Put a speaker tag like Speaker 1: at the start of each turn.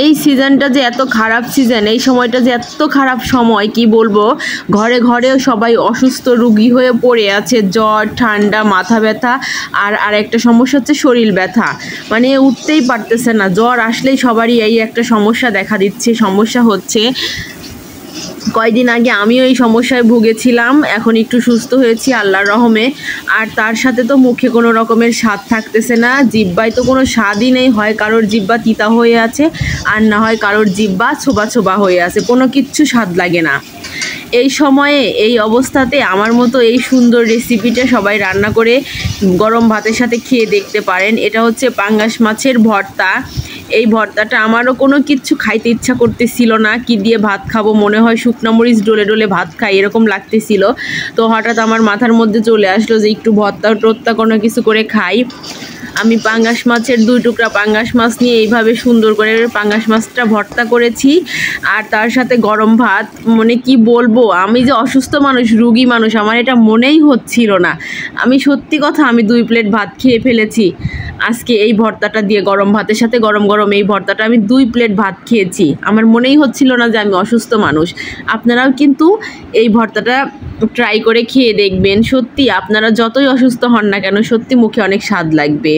Speaker 1: এই সিজনটা যে এত খারাপ সিজন, এই সময়টা যে এত খারাপ সময় কি বলবো। ঘরে ঘরেও সবাই অসুস্থ রোগী হয়ে পড়ে আছে, জ্বর, ঠান্ডা, মাথা ব্যথা, আর একটা সমস্যা হচ্ছে শরীর ব্যথা। মানে উঠতেই পারতেছে না। জ্বর আসলেই সবারই এই একটা সমস্যা দেখা দিচ্ছে, সমস্যা হচ্ছে। কয়দিন আগে আমিও এই সমস্যায় ভুগেছিলাম, এখন একটু সুস্থ হয়েছি আল্লাহর রহমে। আর তার সাথে তো মুখে কোনো রকমের স্বাদ থাকতেছে না, জিহ্বায় তো কোনো স্বাদই নেই। হয় কারোর জিহ্বা তিতা হয়ে আছে, আর না হয় কারোর জিহ্বা ছোবা ছোবা হয়ে আছে, কোনো কিচ্ছু স্বাদ লাগে না। এই সময়ে এই অবস্থাতে আমার মতো এই সুন্দর রেসিপিটা সবাই রান্না করে গরম ভাতের সাথে খেয়ে দেখতে পারেন। এটা হচ্ছে পাঙ্গাস মাছের ভর্তা। এই ভর্তাটা আমারও কোনো কিচ্ছু খাইতে ইচ্ছা করতেছিল না, কি দিয়ে ভাত খাবো, মনে হয় শুকনো মরিচ ডলে ডলে ভাত খাই এরকম লাগতেছিল। তো হঠাৎ আমার মাথার মধ্যে চলে আসলো যে একটু ভর্তা টর্তা কোনো কিছু করে খাই। আমি পাঙ্গাস মাছের 2 টুকরা পাঙ্গাস মাছ নিয়ে এইভাবে সুন্দর করে পাঙ্গাস মাছটা ভর্তা করেছি, আর তার সাথে গরম ভাত। মানে কি বলবো, আমি যে অসুস্থ মানুষ, রুগী মানুষ, আমার এটা মনেই হচ্ছিল না। আমি সত্যি কথা, আমি 2 প্লেট ভাত খেয়ে ফেলেছি আজকে এই ভর্তাটা দিয়ে। গরম ভাতের সাথে গরম গরম এই ভর্তাটা আমি 2 প্লেট ভাত খেয়েছি। আমার মনেই হচ্ছিল না যে আমি অসুস্থ মানুষ। আপনারাও কিন্তু এই ভর্তাটা ট্রাই করে খেয়ে দেখবেন। সত্যি আপনারা যতই অসুস্থ হন না কেন, সত্যি মুখে অনেক স্বাদ লাগবে।